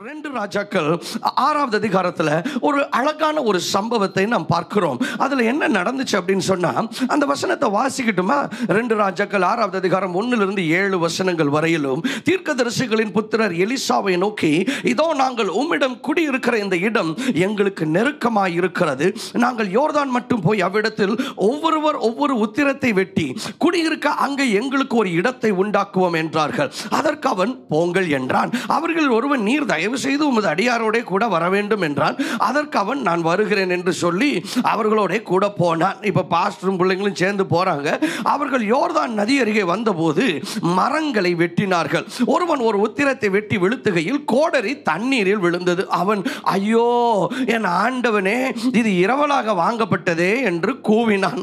2 ராஜாக்கள் 6வது அதிகாரத்தில் ஒரு அழகான ஒரு சம்பவத்தை நாம் பார்க்கிறோம். அதில் என்ன நடந்துச்சு அப்படின்னு சொன்னா, அந்த வசனத்தை வாசிக்கட்டுமா? 2 ராஜாக்கள் 6வது அதிகாரம் 1லிருந்து 7 வசனங்கள் வரையிலும், தீர்க்கதரிசிகளின் புத்திரர் எலிசாவை நோக்கி, இதோ நாங்கள் உம்மிடம் குடியிருக்கிற இந்த இடம் எங்களுக்கு நெருக்கமாய் இருக்கிறது. நாங்கள் யோர்தான் மட்டும் போய் அவ்விடத்தில் ஒவ்வொருவர் ஒவ்வொரு உத்திரத்தை வெட்டி குடியிருக்க அங்கே எங்களுக்கு ஒரு இடத்தை உண்டாக்குவோம் என்றார்கள். அதற்கு அவன் போங்கள் என்றான். அவர்கள் ஒருவன், நீர் தயவு செய்து உமது அடியாரோட கூட வர வேண்டும் என்றான். அதற்கு அவன், நான் வருகிறேன் என்று சொல்லி அவர்களோட கூட போனான். இப்ப பாஸ்டரும் பிள்ளைங்களும் சேர்ந்து போறாங்க. அவர்கள் யோர்தான் நதி அருகே வந்தபோது மரங்களை வெட்டினார்கள். ஒருவன் ஒரு உத்திரத்தை வெட்டி விழுத்துகையில் கோடரி தண்ணீரில் விழுந்தது. அவன், ஐயோ என் ஆண்டவனே, இது இரவலாக வாங்கப்பட்டதே என்று கூவினான்.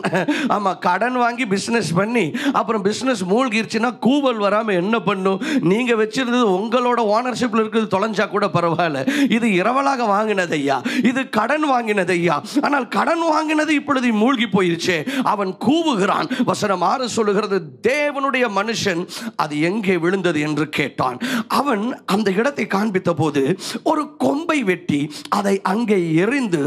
ஆமா, கடன் வாங்கி பிசினஸ் பண்ணி அப்புறம் பிசினஸ் மூழ்கிருச்சுன்னா கூவல் வராம என்ன பண்ணும்? நீங்க வச்சிருந்தது உங்களோட ஓனர்ஷிப்ல இருக்குது, தொலைஞ்சா கூட பரவாயில்ல. இது இரவலாக வாங்கினது ஐயா, இது கடன் வாங்கினது ஐயா. ஆனால் கடன் வாங்கினது இப்பொழுது மூழ்கி போயிருச்சே. அவன் கூவுகிறான். வசனம் 6 சொல்லுகிறது, தேவனுடைய மனுஷன் அது எங்கே விழுந்தது என்று கேட்டான். அவன் அந்த இடத்தை காண்பித்த போது ஒரு கொம்பை வெட்டி அதை அங்கே எறிந்து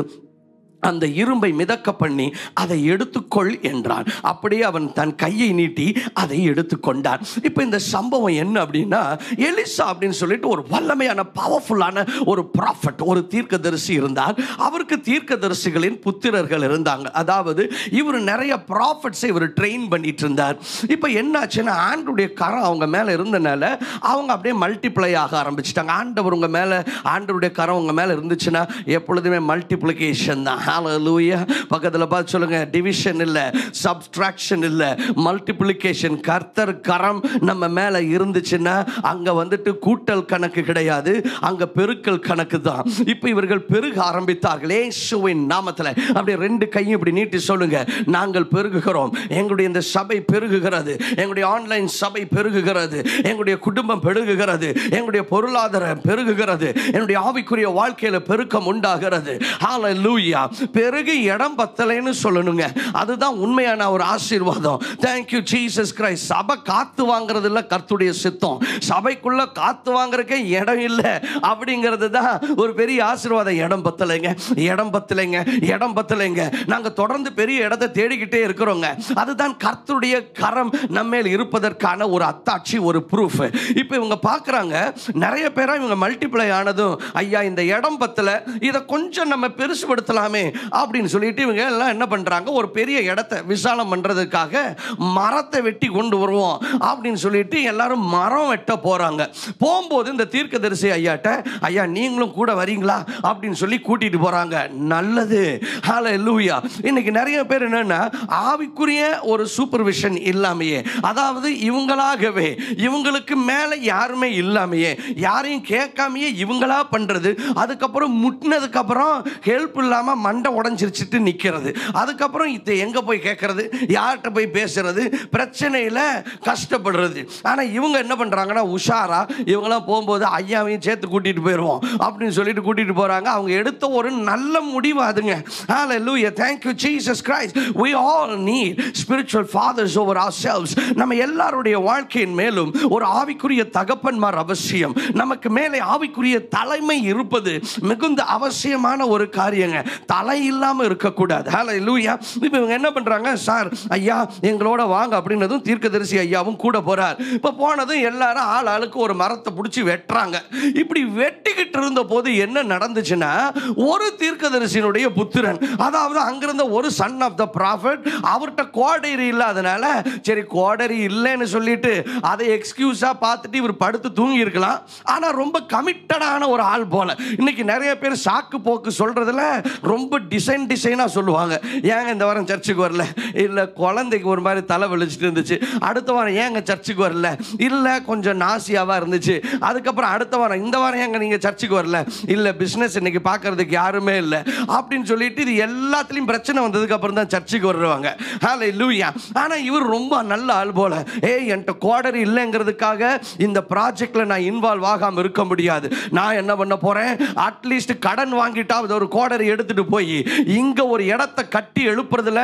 அந்த இரும்பை மிதக்க பண்ணி அதை எடுத்துக்கொள் என்றான். அப்படியே அவன் தன் கையை நீட்டி அதை எடுத்துக்கொண்டான். இப்போ இந்த சம்பவம் என்ன அப்படின்னா, எலிசா அப்படின்னு சொல்லிட்டு ஒரு வல்லமையான பவர்ஃபுல்லான ஒரு ப்ராஃபட், ஒரு தீர்க்கதரிசி இருந்தார். அவருக்கு தீர்க்கதரிசிகளின் புத்திரர்கள் இருந்தாங்க. அதாவது இவர் நிறைய ப்ராஃபட்ஸை இவர் ட்ரெயின் பண்ணிட்டு இருந்தார். இப்போ என்னாச்சுன்னா, ஆண்டவருடைய கரம் அவங்க மேலே இருந்தனால அவங்க அப்படியே மல்டிப்ளை ஆக ஆரம்பிச்சிட்டாங்க. ஆண்டவர் உங்க மேலே, ஆண்டவருடைய கரம் உங்க மேலே இருந்துச்சுன்னா எப்பொழுதுமே மல்டிப்ளிகேஷன் தான். ஹல்லேலூயா. பக்கத்தில் பார்த்து சொல்லுங்க, டிவிஷன் இல்லை, சப்ஸ்ட்ராக்ஷன் இல்லை, மல்டிப்ளிகேஷன். கர்த்தர் கரம் நம்ம மேலே இருந்துச்சுன்னா அங்கே வந்துட்டு கூட்டல் கணக்கு கிடையாது, அங்கே பெருக்கல் கணக்கு தான். இப்போ இவர்கள் பெருக ஆரம்பித்தார்கள் இயேசுவின் நாமத்தில். அப்படியே 2 கையும் இப்படி நீட்டி சொல்லுங்க, நாங்கள் பெருகுகிறோம். எங்களுடைய இந்த சபை பெருகுகிறது, எங்களுடைய ஆன்லைன் சபை பெருகுகிறது, எங்களுடைய குடும்பம் பெருகுகிறது, எங்களுடைய பொருளாதாரம் பெருகுகிறது, என்னுடைய ஆவிக்குரிய வாழ்க்கையில் பெருக்கம் உண்டாகிறது. ஹல்லேலூயா. பெருகி இடம் பத்தலைன்னு சொல்லணுங்க. அதுதான் உண்மையான ஒரு ஆசீர்வாதம். Thank you Jesus Christ. சபை காத்து வாங்குறது இல்லை, கர்த்தருடைய சித்தம். சபைக்குள்ள காத்து வாங்குறதுக்கே இடம் இல்லை அப்படிங்கிறது தான் ஒரு பெரிய ஆசீர்வாதம். இடம் பத்தலைங்க, இடம் பத்தலைங்க, இடம் பத்தலைங்க. நாங்கள் தொடர்ந்து பெரிய இடத்தை தேடிக்கிட்டே இருக்கிறோங்க. அதுதான் கர்த்தருடைய கரம் நம்மேல் இருப்பதற்கான ஒரு அத்தாட்சி, ஒரு ப்ரூஃப். இப்போ இவங்க பார்க்குறாங்க, நிறைய பேரா இவங்க மல்டிப்ளை ஆனதும், ஐயா இந்த இடம் பத்தல, இதை கொஞ்சம் நம்ம பெருசுபடுத்தலாமே அப்படின்னு சொல்லிட்டு இவங்க எல்லாம் என்ன பண்றாங்க, ஒரு பெரிய இடத்தை விசாலம் பண்றதுக்காக மரத்தை வெட்டி கொண்டு வருவோம் அப்படின்னு சொல்லிட்டு எல்லாரும் மரம் வெட்ட போறாங்க. போகும்போது இந்த தீர்க்கதரிசி ஐயாட்ட, ஐயா நீங்களும் கூட வரீங்களா அப்படின்னு சொல்லி கூட்டிட்டு போறாங்க. நல்லது. ஹல்லேலூயா. இன்னைக்கு நிறைய பேர் என்னன்னா, ஆவிக்குரிய ஒரு சூப்பர்விஷன் இல்லாமையே, அதாவது இவங்களாகவே, இவங்களுக்கு மேல யாருமே இல்லாமையே, யாரையும் கேட்காமையே இவங்களா பண்றது. அதுக்கப்புறம் முட்டினதுக்கு அப்புறம் ஹெல்ப் இல்லாம மண்டை உடைஞ்சிருச்சுட்டு நிற்கிறது. அதுக்கப்புறம் இதை எங்கே போய் கேட்கறது, யார்கிட்ட போய் பேசுறது, பிரச்சனையில் கஷ்டப்படுறது. ஆனால் இவங்க என்ன பண்ணுறாங்கன்னா, உஷாரா இவங்களாம் போகும்போது ஐயாவையும் சேர்த்து கூட்டிகிட்டு போயிடுவோம் அப்படின்னு சொல்லிட்டு கூட்டிகிட்டு போகிறாங்க. அவங்க எடுத்த ஒரு நல்ல முடிவு அதுங்க. ஹல்லேலூயா. Thank you Jesus Christ. We all need spiritual fathers over ourselves. நம்ம எல்லாருடைய வாழ்க்கையின் மேலும் ஒரு ஆவிக்குரிய தகப்பன்மார் அவசியம். நமக்கு மேலே ஆவிக்குரிய தலைமை இருப்பது மிகுந்த அவசியமான ஒரு காரியங்க. தலை இல்லாம இருக்கக்கூடாது. ஹல்லேலூயா. இப்போ இவங்க என்ன பண்றாங்க, சார் ஐயா எங்களோட வாங்க அப்படின்னதும் தீர்க்கதரிசி ஐயாவும் கூட போறார். இப்போ போனதும் எல்லாரும் ஆள் ஆளுக்கு ஒரு மரத்தை பிடிச்சி வெட்டுறாங்க. இப்படி வெட்டிக்கிட்டு இருந்த போது என்ன நடந்துச்சுன்னா, ஒரு தீர்க்கதரிசியினுடைய புத்திரன், அதாவது அங்கிருந்த ஒரு சன் ஆஃப் த ப்ராஃபட், அவர்கிட்ட கோடரி இல்லாதனால, சரி கோடரி இல்லைன்னு சொல்லிட்டு அதை எக்ஸ்கியூஸா பார்த்துட்டு இவர் படுத்து தூங்கி இருக்கலாம். ஆனா ரொம்ப கமிட்டடான ஒரு ஆள் போல. இன்னைக்கு நிறைய பேர் சாக்கு போக்கு சொல்றதுல ரொம்ப டிசைனா சொல்லுவாங்க. ஏங்க இந்த வாரம் சர்ச்சுக்கு வரல, இல்ல குழந்தைக்கு ஒரு மாதிரி தலை வலிச்சிட்டு இருந்துச்சு, அடுத்த வாரம் ஏங்க சர்ச்சுக்கு வரல, இல்ல கொஞ்சம் நாசியாவா இருந்துச்சு, அதுக்கப்புறம் அடுத்த வாரம், இந்த வாரம் ஏங்க நீங்க சர்ச்சுக்கு வரல, இல்ல பிசினஸ் இன்னைக்கு பார்க்கறதுக்கு யாருமே இல்லை அப்படின்னு சொல்லிட்டு இது எல்லாத்துலயும் பிரச்சனை வந்ததுக்கு அப்புறம் தான் சர்ச்சுக்கு வருவாங்க. ஹல்லேலூயா. ஆனா இவர் ரொம்ப நல்ல ஆள் போல, என்கிட்ட கோடரி இல்லைங்கிறதுக்காக இந்த ப்ராஜெக்ட்ல நான் இன்வால்வ் ஆகாம இருக்க முடியாது. நான் என்ன பண்ண போறேன், அட்லீஸ்ட் கடன் வாங்கிட்டா ஒரு கோடரி எடுத்துட்டு போய் போய் இங்க ஒரு இடத்தை கட்டி எழுப்புறதுல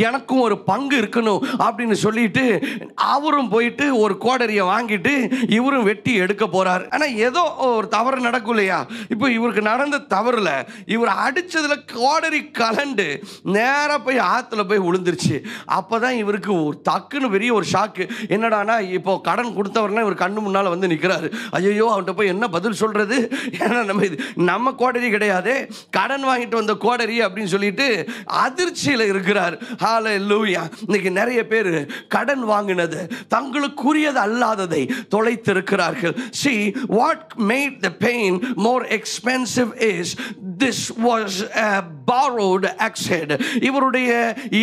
எனக்கும் ஒரு பங்கு இருக்கணும் அப்படின்னு சொல்லிட்டு அவரும் போயிட்டு ஒரு கோடரியை வாங்கிட்டு இவரும் வெட்டி எடுக்க போறார். ஆனா ஏதோ ஒரு தவறு நடக்கும் இல்லையா? இப்போ இவருக்கு நடந்த தவறுல இவர் அடிச்சதுல கோடரி கலண்டு நேரா போய் ஆத்துல போய் விழுந்துருச்சு. அப்பதான் இவருக்கு ஒரு டக்குன்னு பெரிய ஒரு ஷாக்கு. என்னடானா இப்போ கடன் கொடுத்தவர்லாம் இவர் கண்ணு முன்னால வந்து நிற்கிறாரு. ஐயோ அவன்கிட்ட போய் என்ன பதில் சொல்றது? ஏன்னா நம்ம கோடரி கிடையாது, கடன் வாங்கிட்டு வந்த கோடரி அப்படின்னு சொல்லிட்டு அதிர்ச்சியில் இருக்கிறார். ஹல்லேலூயா. இன்னைக்கு நிறைய பேர் கடன் வாங்கினது தங்களுக்குரியது அல்லாததை தொலைத்து இருக்கிறார்கள். See what made the pain more expensive is this was a borrowed accident. இவருடைய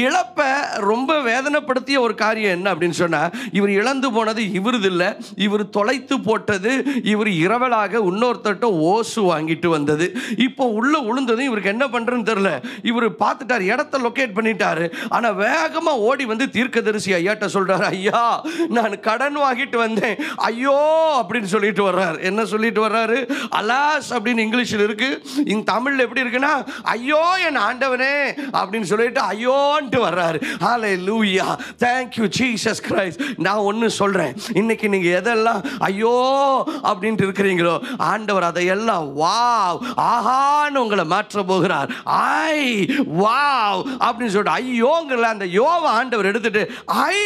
இழப்பை ரொம்ப வேதனைப்படுத்திய ஒரு காரியம் என்ன அப்படின்னு சொன்னா, இவர் இழந்து போனது இவரது இல்ல, இவர் தொலைத்து போட்டது இவர் இரவலாக இன்னொருத்தட்ட ஓசு வாங்கிட்டு வந்தது. இப்போ உள்ள விழுந்ததும் இவருக்கு என்ன பண்றதுன்னு தெரியல. இவர் பார்த்துட்டார், இடத்தை லொகேட் பண்ணிட்டாரு. ஆனா வேகமா ஓடி வந்து தீர்க்கதரிசி ஐயாட்ட சொல்றாரு, ஐயா நான் கடன் வாங்கிட்டு வந்தேன் ஐயோ அப்படின்னு சொல்லிட்டு வர்றாரு. என்ன சொல்லிட்டு வர்றாரு? அலாஸ் அப்படின்னு இங்கிலீஷில் இருக்கு, இந்த தமிழ்ல எப்படி இருக்குன்னா ஐயோ என் ஆண்டவனே அப்படின்னு சொல்லிட்டு ஐயோன்ட்டு வர்றாரு. ஹல்லேலூயா. Thank you Jesus Christ. நான் ஒன்னு சொல்றேன், இன்னைக்கு நீங்க எதெல்லாம் ஐயோ அப்படின்ட்டு இருக்கிறீங்களோ ஆண்டவர் அதையெல்லாம் வாவ் ஆஹான்னு உங்களை மாற்ற போகிறார். ஐ வாவ் அப்படின்னு சொல்லிட்டு ஐயோங்கிற அந்த யோவை ஆண்டவர் எடுத்துட்டு ஐ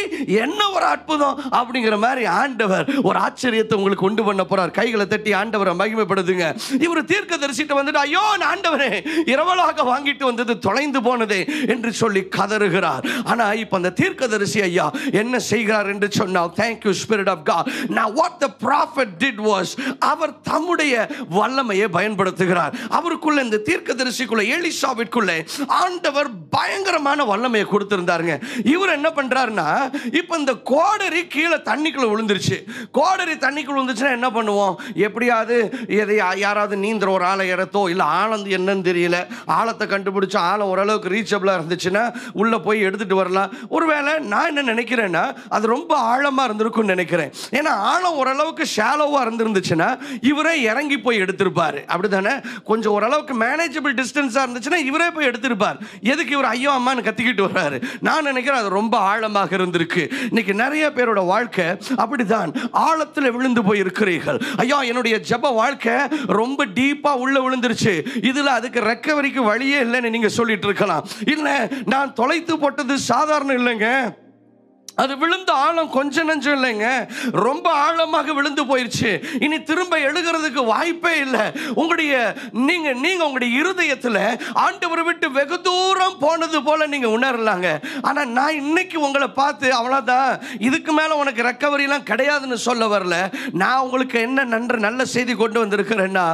என்ன ஒரு அற்புதம் அப்படிங்கிற மாதிரி ஆண்டவர் ஒரு ஆச்சரியத்தை உங்களுக்கு கொண்டு பண்ண போறார். கைகளை தட்டி ஆண்டவரை மகிமைப்படுத்துங்க. இவர் தீர்க்கதரிசிட்டு வந்துட்டு ஐயோ ஆண்டவரே இரவலாக வாங்கிட்டு வந்தது தொலைந்து போனதே என்று சொல்லி கதறுகிறார். ஆனா இப்ப அந்த தீர்க்கதரிசி ஐயா என்ன செய்கிறார் என்று சொன்னால், thank you spirit of God. Now what the prophet did was, அவர் தம்முடைய வல்லமையை பயன்படுத்துகிறார். அவருக்குள்ள இந்த தீர்க்கதரிசிக்குள்ள எலிசாவிற்குள்ள ஆண்டவர் பயங்கரமான வல்லமையை கொடுத்திருந்தாருங்க. இவர் என்ன பண்றாருன்னா, இப்ப இந்த கோடரி கீழே தண்ணிக்குள்ள விழுந்துருச்சு. கோடரி தண்ணிக்குள்ள விழுந்துச்சுன்னா என்ன பண்ணுவோம்? எப்படியாவது எதை யாராவது நீந்திர ஒரு ஆளை இறத்தோ இல்ல ஆழம் என்னன்னு தெரியல, ஆழத்தை கண்டுபிடிச்சு ஆழம் ஓரளவுக்கு ரீச்சபிளா இருந்துச்சுன்னா உள்ள போய் எடுத்துட்டு வரலாம். ஒருவேளை நான் என்ன நினைக்கிறேன்னா அது ரொம்ப ஆழமா இருந்திருக்கும் நினைக்கிறேன். ஏன்னா ஆழம் ஓரளவுக்கு ஷாலோவா இருந்துச்சுன்னா இவரே இறங்கி போய் எடுத்திருப்பாரு. அப்படிதானே? கொஞ்சம் ஓரளவுக்கு மேனேஜபிள் டிஸ்டன்ஸா இருந்துச்சுன்னா இவரே போய் எடுத்திருப்பார். எதுக்கு இவர் ஐயோ அம்மான்னு கத்திக்கிட்டு வர்றாரு? நான் நினைக்கிறேன் அது ரொம்ப ஆழமாக இருந்திருக்கு. இன்னைக்கு நிறைய பேரோட வாழ்க்கை அப்படிதான், ஆழத்தில் விழுந்து போய் இருக்கிறீர்கள். ஐயா என்னுடைய ஜெப வாழ்க்கை ரொம்ப டீப்பா உள்ள விழுந்துருச்சு, இதுல அதுக்கு ரெக்கவரிக்கு வழியே இல்லைன்னு நீங்க சொல்லிட்டு இருக்கலாம். இல்ல நான் தொலைத்து போட்டது சாதாரண இல்லைங்க, அது விழுந்த ஆழம் கொஞ்சம் நஞ்சம் இல்லைங்க, ரொம்ப ஆழமாக விழுந்து போயிருச்சு. இனி திரும்ப எழுகிறதுக்கு வாய்ப்பே இல்லை. நீங்க உங்களுடைய இருதயத்தில் ஆண்டவரை விட்டு வெகு தூரம் போனது போல நீங்க உணரலாங்க. ஆனா நான் இன்னைக்கு உங்களை பார்த்து அவ்வளவுதான், இதுக்கு மேல உனக்கு ரெக்கவரி எல்லாம் கிடையாதுன்னு சொல்ல வரல. நான் உங்களுக்கு என்ன நல்ல செய்தி கொண்டு வந்திருக்கிறேன்னா,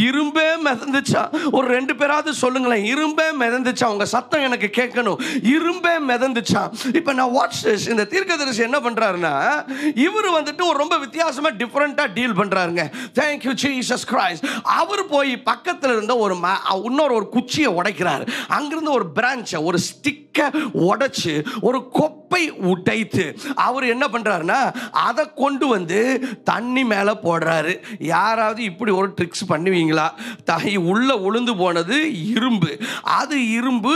இரும்பே மிதந்துச்சா? ஒரு 2 பேராவது சொல்லுங்களேன், இரும்பே மிதந்துச்சா? உங்க சத்தம் எனக்கு கேட்கணும். இரும்பே மிதந்துச்சா? இப்ப நான் வாட்ச் திஸ். இந்த தீர்க்கதரிசி என்ன பண்றாருன்னா, இவர் வந்துட்டு ஒரு ரொம்ப வித்தியாசமா டிஃபரண்டா டீல் பண்றாருங்க. Thank you Jesus Christ. அவர் போய் பக்கத்துல இருந்த இன்னொரு குச்சியை உடைக்கிறார். அங்கிருந்து ஒரு பிரான்ச், ஒரு ஸ்டிக்க உடைச்சு ஒரு கொப்பை உடைத்து அவர் என்ன பண்றாருன்னா அதை கொண்டு வந்து தண்ணி மேல போடுறாரு. யாராவது இப்படி ஒரு ட்ரிக்ஸ் பண்ணுவீங்களா? உள்ள உளுந்து போனது இரும்பு, அது இரும்பு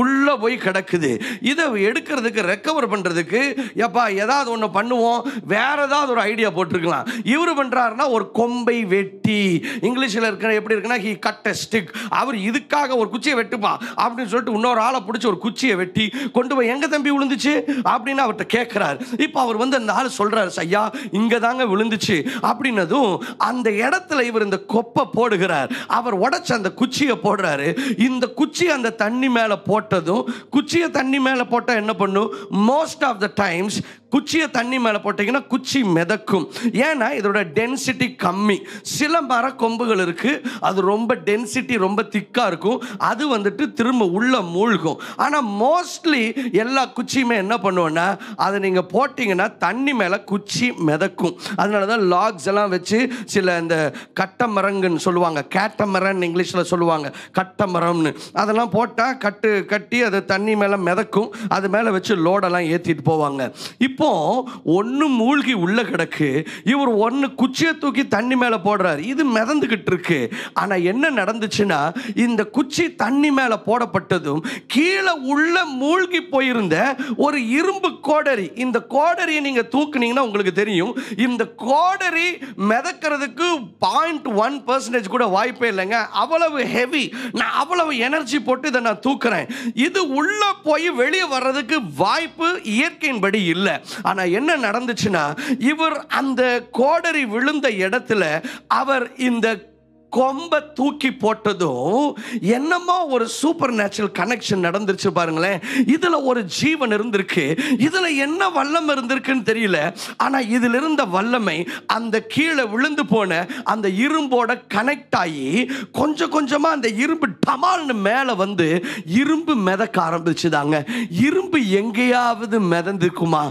உள்ள போய் கிடக்குது. இதை எடுக்கிறதுக்கு ரெக்கவர் பண்றதுக்கு எப்பா ஏதாவது ஒன்று பண்ணுவோம், வேற ஏதாவது ஒரு ஐடியா போட்டிருக்கலாம். இவர் பண்றாருன்னா ஒரு கொம்பை வெட்டி, இங்கிலீஷில் இருக்கிற எப்படி இருக்குன்னா he cut a stick. அவர் இதுக்காக ஒரு குச்சியை வெட்டுப்பா அப்படின்னு சொல்லிட்டு இன்னொரு ஆளை பிடிச்சி ஒரு குச்சியை வெட்டி கொண்டு போய் எங்க தம்பி விழுந்துச்சு அப்படின்னு அவர்கிட்ட கேட்கிறார். இப்போ அவர் வந்து அந்த ஆள் சொல்றாரு, ஐயா இங்க தாங்க விழுந்துச்சு அப்படின்னதும் அந்த இடத்துல இவர் இந்த கொப்பை போடுகிறார். அவர் உடைச்ச அந்த குச்சியை போடுறாரு. இந்த குச்சி அந்த தண்ணி மேல போட்டதும், குச்சியை தண்ணி மேல போட்டா என்ன பண்ணும்? மோஸ்ட் ஆஃப் த டைம்ஸ் குச்சியை தண்ணி மேலே போட்டீங்கன்னா குச்சி மிதக்கும். ஏன்னா இதோட டென்சிட்டி கம்மி. சில மர கொம்புகள் இருக்கு, அது ரொம்ப டென்சிட்டி ரொம்ப திக்கா இருக்கும், அது வந்துட்டு திரும்ப உள்ள மூழ்கும். ஆனால் மோஸ்ட்லி எல்லா குச்சியுமே என்ன பண்ணுவோன்னா, அதை நீங்கள் போட்டிங்கன்னா தண்ணி மேலே குச்சி மிதக்கும். அதனால தான் லாக்ஸ் எல்லாம் வச்சு சில இந்த கட்டமரங்கன்னு சொல்லுவாங்க, கேட்டமரன் இங்கிலீஷில் சொல்லுவாங்க, கட்டமரம்னு, அதெல்லாம் போட்டால் கட்டி அது தண்ணி மேலே மிதக்கும். அது மேலே வச்சு லோடெல்லாம் ஏற்றிட்டு போவாங்க. இப்போ இப்போ ஒன்னு மூழ்கி உள்ள கிடக்கு, இவர் ஒன்னு குச்சியை தூக்கி தண்ணி மேல போடுறாரு, இது மிதந்துகிட்டு இருக்கு. ஆனா என்ன நடந்துச்சுன்னா, இந்த குச்சி தண்ணி மேல போடப்பட்டதும் கீழே உள்ள மூழ்கி போயிருந்த ஒரு இரும்பு கோடரி, இந்த கோடரியை நீங்க தூக்குனீங்கன்னா உங்களுக்கு தெரியும், இந்த கோடரி மிதக்கிறதுக்கு 0.1% கூட வாய்ப்பே இல்லைங்க. அவ்வளவு ஹெவி, நான் அவ்வளவு எனர்ஜி போட்டு இதை நான் தூக்குறேன். இது உள்ள போய் வெளியே வர்றதுக்கு வாய்ப்பு இயற்கையின்படி இல்லை. ஆனா என்ன நடந்துச்சுன்னா, இவர் அந்த கோடரி விழுந்த இடத்துல அவர் இந்த கொம்ப தூக்கி போட்டதும் என்னமோ ஒரு சூப்பர் நேச்சுரல் கனெக்ஷன் நடந்துருச்சு பாருங்களேன். இதுல ஒரு ஜீவன் இருந்திருக்கு, இதுல என்ன வல்லம் இருந்திருக்குன்னு தெரியல. ஆனா இதுல இருந்த வல்லமை அந்த கீழே விழுந்து போன அந்த இரும்போட கனெக்ட் ஆகி கொஞ்சம் கொஞ்சமா அந்த இரும்பு டமால்னு மேல வந்து இரும்பு மிதக்க ஆரம்பிச்சுதாங்க. இரும்பு எங்கேயாவது மிதந்துக்குமா?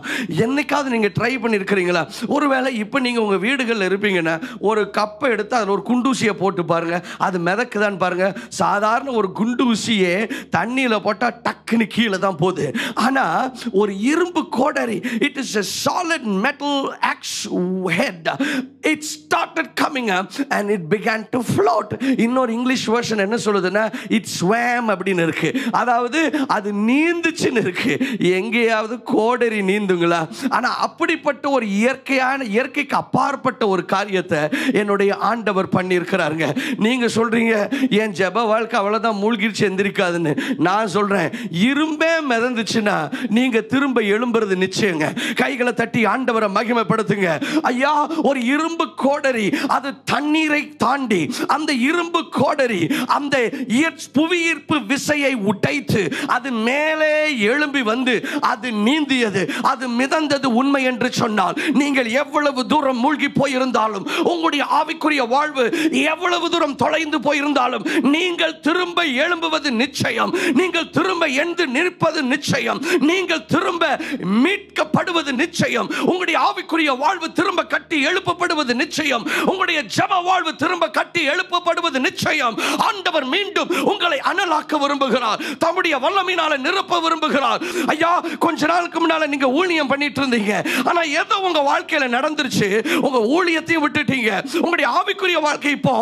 என்னைக்காவது நீங்க ட்ரை பண்ணிருக்கிறீங்களா? ஒருவேளை இப்ப நீங்க உங்க வீடுகளில் இருப்பீங்கன்னா, ஒரு கப்பை எடுத்து அதில் ஒரு குண்டூசியை போட்டு பாருங்க, அது மிதக்குதான் பாருங்க. சாதாரண ஒரு குண்டூசியே தண்ணியில போட்டா டக்குன்னு கீழே தான் போகுது. ஆனா ஒரு இரும்பு கோடரி, it is a solid metal axe head, it started coming up and it began to float. இன்னொரு இங்கிலீஷ் வெர்ஷன் என்ன சொல்லுதுன்னா, it swam அப்படின்னு இருக்கு. அதாவது அது நீந்துச்சுன்னு இருக்கு. எங்கேயாவது கோடரி நீந்துங்களா? ஆனா அப்படிப்பட்ட ஒரு இயற்கைக்கு அப்பாற்பட்ட ஒரு காரியத்தை என்னுடைய ஆண்டவர் பண்ணியிருக்கிறாருங்க. நீங்க சொல்றீங்க என் ஜெப வாழ்க்கை அவ்வளவுதான், மூழ்கிடுச்சு எந்திரிக்காதுன்னு. நான் சொல்றேன், இரும்பே மிதந்துச்சுன்னா நீங்க திரும்ப எழும்புறது நிச்சயங்க. கைகளை தட்டி ஆண்டவரை மகிமைப்படுத்துங்க. ஐயா, ஒரு இரும்பு கோடரி அது தண்ணீரை தாண்டி, அந்த இரும்பு கோடரி அந்த புவியீர்ப்பு விசையை உடைத்து அது மேலே எழும்பி வந்து அது நீந்தியது, அது மிதந்தது. உண்மை என்று சொன்னால் நீங்கள் எவ்வளவு தூரம் மூழ்கி போயிருந்தாலும், உங்களுடைய ஆவிக்குரிய வாழ்வு எவ்வளவு தூரம் தொலைந்து போயிருந்தாலும், நீங்கள் திரும்ப எழும்புவது நிச்சயம். நீங்கள் திரும்ப எழுந்து நிற்பது நிச்சயம். நீங்கள் திரும்ப மீட்கப்படுவது நிச்சயம். உங்களுடைய ஆவிக்குரிய வாழ்வு திரும்ப கட்டி எழுப்பப்படுவது நிச்சயம். உங்களுடைய ஜெப வாழ்வு திரும்ப கட்டி எழுப்பப்படுவது நிச்சயம். ஆண்டவர் மீண்டும் உங்களை அனலாக்க விரும்புகிறார், தம்முடைய வல்லமையினால நிரப்ப விரும்புகிறார். ஐயா, கொஞ்ச நாளுக்கு முன்னால நீங்க ஊழியம் பண்ணிட்டு இருந்தீங்க, ஆனா ஏதோ உங்க வாழ்க்கையில நடந்துருச்சு, உங்க ஊழியத்தையும் விட்டுட்டீங்க. உங்களுடைய ஆவிக்குரிய வாழ்க்கை இப்போ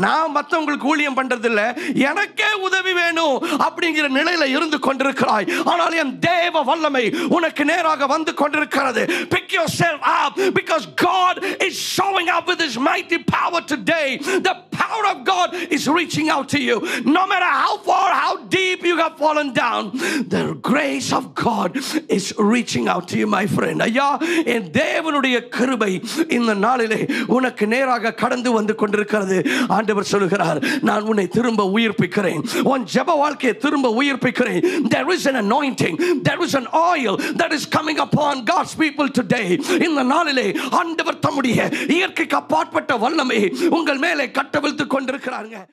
நான் மற்றவங்களுக்கு ஊழியம் பண்றது இல்ல, எனக்கே உதவி வேணும் அப்படிங்கிற நிலையில இருந்து கொண்டிருக்கிறாய். ஆனால் என் தேவ வல்லமை உனக்கு நேராக வந்து கொண்டிருக்கிறது. Pick yourself up because God is showing up with his mighty power today. The power of God is reaching out to you. No matter how far, how deep you have fallen down, the grace of God is reaching out to you, my friend. ஐயா, என் தேவனுடைய கிருபை இந்த நாளிலே உனக்கு நேராக கடந்து வந்து கொண்டிருக்கிறது. ஆண்டவர் சொல்லுகிறார், நான் உன்னை திரும்ப உயிர்ப்பிக்கிறேன், உன் ஜெப வாழ்க்கையை திரும்ப உயிர்ப்பிக்கிறேன். There is an anointing, there is an oil that is coming upon God's people today. இந்த நாளிலே ஆண்டவர் தம்முடைய இயற்கைக்கு அப்பாற்பட்ட வல்லமையை உங்கள் மேலே கட்டவிழ்த்துக் கொண்டிருக்கிறார்கள்.